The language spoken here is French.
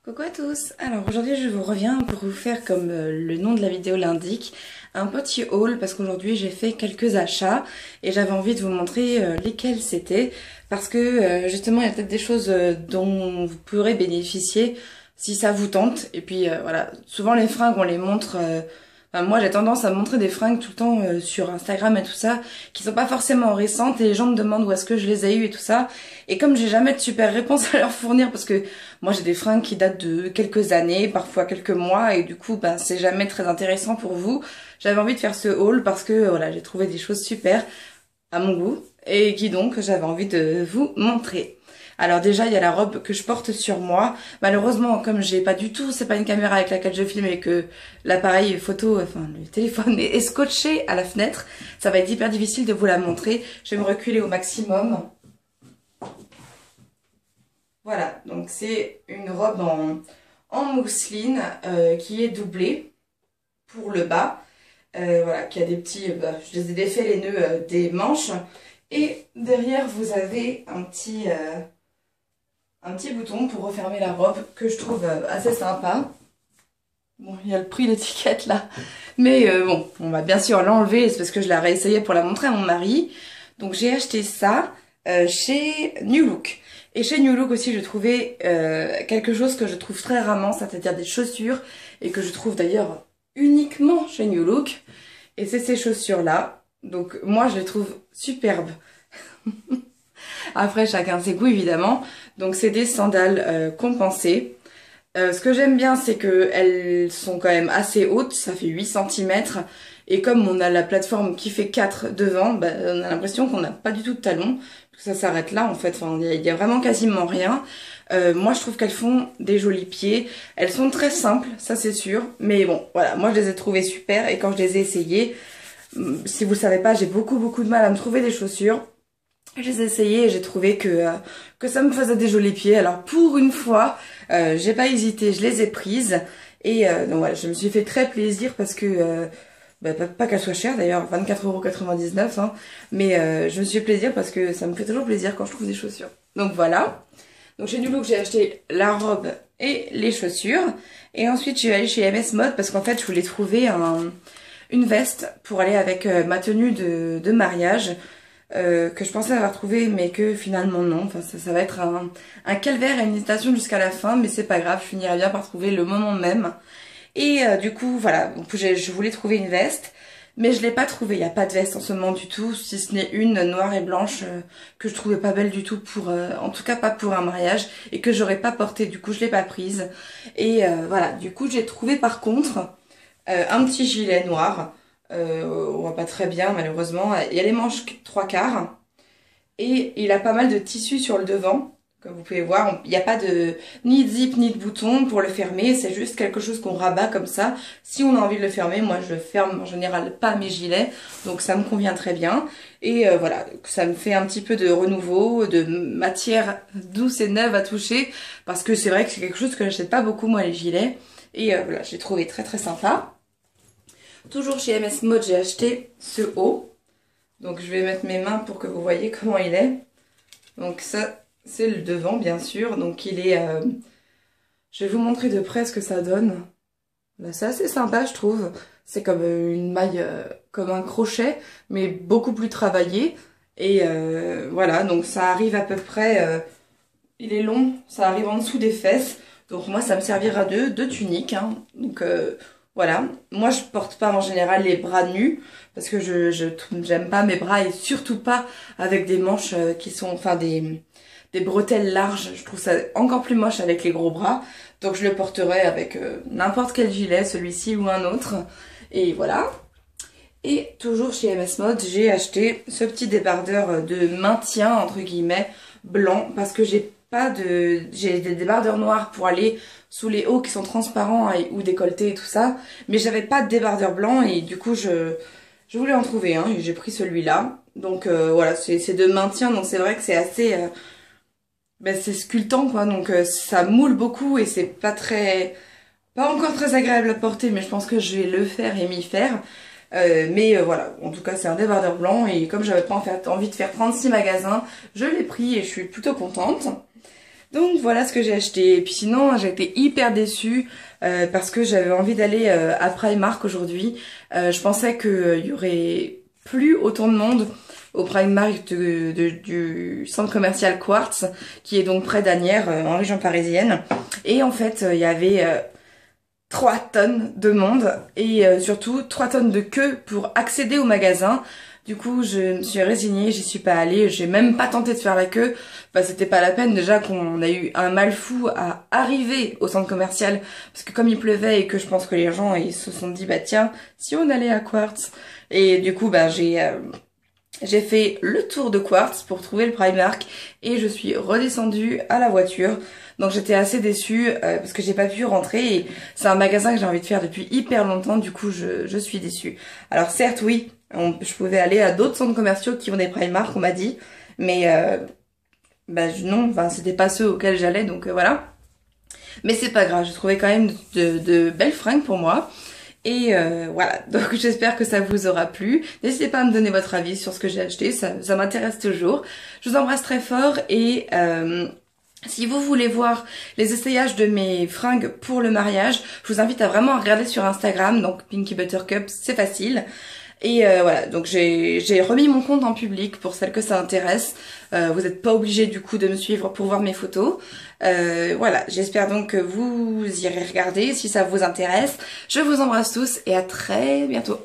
Coucou à tous. Alors aujourd'hui je vous reviens pour vous faire comme le nom de la vidéo l'indique, un petit haul parce qu'aujourd'hui j'ai fait quelques achats et j'avais envie de vous montrer lesquels c'était parce que justement il y a peut-être des choses dont vous pourrez bénéficier si ça vous tente. Et puis voilà, souvent les fringues on les montre, enfin, moi j'ai tendance à montrer des fringues tout le temps sur Instagram et tout ça qui sont pas forcément récentes et les gens me demandent où est-ce que je les ai eues et tout ça. Et comme j'ai jamais de super réponse à leur fournir parce que moi j'ai des fringues qui datent de quelques années, parfois quelques mois et du coup bah, c'est jamais très intéressant pour vous. J'avais envie de faire ce haul parce que voilà, j'ai trouvé des choses super à mon goût et qui donc j'avais envie de vous montrer. Alors déjà il y a la robe que je porte sur moi. Malheureusement comme j'ai pas du tout, c'est pas une caméra avec laquelle je filme et que l'appareil photo, enfin le téléphone est scotché à la fenêtre, ça va être hyper difficile de vous la montrer. Je vais me reculer au maximum. Voilà, donc c'est une robe en mousseline qui est doublée pour le bas. Voilà, qui a des petits, je les ai défaits les nœuds des manches. Et derrière vous avez un petit bouton pour refermer la robe que je trouve assez sympa. Bon, il y a le prix d'étiquette là. Mais bon, on va bien sûr l'enlever, c'est parce que je l'ai réessayé pour la montrer à mon mari. Donc j'ai acheté ça chez New Look. Et chez New Look aussi, je trouvais quelque chose que je trouve très rarement, c'est-à-dire des chaussures, et que je trouve d'ailleurs uniquement chez New Look. Et c'est ces chaussures-là. Donc moi, je les trouve superbes. Après, chacun ses goûts, évidemment. Donc c'est des sandales compensées. Ce que j'aime bien, c'est qu'elles sont quand même assez hautes, ça fait 8 cm. Et comme on a la plateforme qui fait 4 devant, bah, on a l'impression qu'on n'a pas du tout de talons. Ça s'arrête là en fait, enfin, il y a vraiment quasiment rien. Moi je trouve qu'elles font des jolis pieds. Elles sont très simples, ça c'est sûr. Mais bon, voilà, moi je les ai trouvées super et quand je les ai essayées, si vous le savez pas, j'ai beaucoup de mal à me trouver des chaussures. Je les ai essayées et j'ai trouvé que ça me faisait des jolis pieds. Alors pour une fois, j'ai pas hésité, je les ai prises. Et donc voilà, je me suis fait très plaisir parce que... bah, pas qu'elle soit chère d'ailleurs, 24,99 €, hein, mais je me suis fait plaisir parce que ça me fait toujours plaisir quand je trouve des chaussures. Donc voilà. Donc chez New Look, j'ai acheté la robe et les chaussures. Et ensuite, je suis allée chez MS Mode parce qu'en fait, je voulais trouver une veste pour aller avec ma tenue de mariage que je pensais avoir trouvé mais que finalement non. Enfin, ça va être un calvaire et une hésitation jusqu'à la fin, mais c'est pas grave, je finirai bien par trouver le moment même. Et du coup, voilà, je voulais trouver une veste, mais je l'ai pas trouvée. Il n'y a pas de veste en ce moment du tout, si ce n'est une noire et blanche que je trouvais pas belle du tout pour, en tout cas pas pour un mariage, et que j'aurais pas portée. Du coup, je l'ai pas prise. Et voilà, du coup, j'ai trouvé par contre un petit gilet noir. On voit pas très bien malheureusement. Il y a les manches 3/4 et il a pas mal de tissu sur le devant. Comme vous pouvez voir, il n'y a pas ni de zip ni de bouton pour le fermer, c'est juste quelque chose qu'on rabat comme ça. Si on a envie de le fermer, moi je ferme en général pas mes gilets, donc ça me convient très bien. Et voilà, ça me fait un petit peu de renouveau, de matière douce et neuve à toucher, parce que c'est vrai que c'est quelque chose que j'achète pas beaucoup moi les gilets. Et voilà, j'ai trouvé très sympa. Toujours chez MS Mode, j'ai acheté ce haut. Donc je vais mettre mes mains pour que vous voyez comment il est. Donc ça... c'est le devant bien sûr, donc il est... je vais vous montrer de près ce que ça donne. Là, c'est assez sympa je trouve. C'est comme une maille, comme un crochet, mais beaucoup plus travaillé. Et voilà, donc ça arrive à peu près... il est long, ça arrive en dessous des fesses. Donc moi ça me servira de tunique. Hein. Donc voilà, moi je porte pas en général les bras nus. Parce que j'aime pas mes bras et surtout pas avec des manches qui sont... enfin des bretelles larges, je trouve ça encore plus moche avec les gros bras. Donc je le porterai avec n'importe quel gilet, celui-ci ou un autre. Et voilà. Et toujours chez MS Mode, j'ai acheté ce petit débardeur de maintien, entre guillemets, blanc. Parce que j'ai des débardeurs noirs pour aller sous les hauts qui sont transparents ou décolletés et tout ça. Mais j'avais pas de débardeur blanc et du coup je voulais en trouver un et j'ai pris celui-là. Donc voilà, c'est de maintien, donc c'est vrai que c'est assez... c'est sculptant quoi, donc ça moule beaucoup et c'est pas encore très agréable à porter, mais je pense que je vais le faire et m'y faire. Mais voilà, en tout cas c'est un débardeur blanc et comme j'avais pas envie de faire 36 magasins, je l'ai pris et je suis plutôt contente. Donc voilà ce que j'ai acheté. Et puis sinon, j'ai été hyper déçue parce que j'avais envie d'aller à Primark aujourd'hui. Je pensais qu'il y aurait plus autant de monde au Primark du centre commercial Quartz, qui est donc près d'Asnières, en région parisienne. Et en fait, il y avait 3 tonnes de monde et surtout 3 tonnes de queue pour accéder au magasin. Du coup, je me suis résignée, j'y suis pas allée, j'ai même pas tenté de faire la queue. Enfin, c'était pas la peine déjà qu'on a eu un mal fou à arriver au centre commercial parce que comme il pleuvait et que je pense que les gens ils se sont dit bah tiens, si on allait à Quartz. Et du coup, bah j'ai fait le tour de Quartz pour trouver le Primark et je suis redescendue à la voiture. Donc j'étais assez déçue parce que j'ai pas pu rentrer et c'est un magasin que j'ai envie de faire depuis hyper longtemps, du coup je suis déçue. Alors certes oui, je pouvais aller à d'autres centres commerciaux qui ont des Primark, on m'a dit, mais non, enfin c'était pas ceux auxquels j'allais donc voilà. Mais c'est pas grave, j'ai trouvé quand même de belles fringues pour moi. Et voilà, donc j'espère que ça vous aura plu. N'hésitez pas à me donner votre avis sur ce que j'ai acheté, ça m'intéresse toujours. Je vous embrasse très fort et si vous voulez voir les essayages de mes fringues pour le mariage, je vous invite à vraiment regarder sur Instagram, donc Pinky Buttercup, c'est facile. Et voilà, donc j'ai remis mon compte en public pour celles que ça intéresse. Vous n'êtes pas obligé du coup de me suivre pour voir mes photos. Voilà, j'espère donc que vous irez regarder si ça vous intéresse. Je vous embrasse tous et à très bientôt.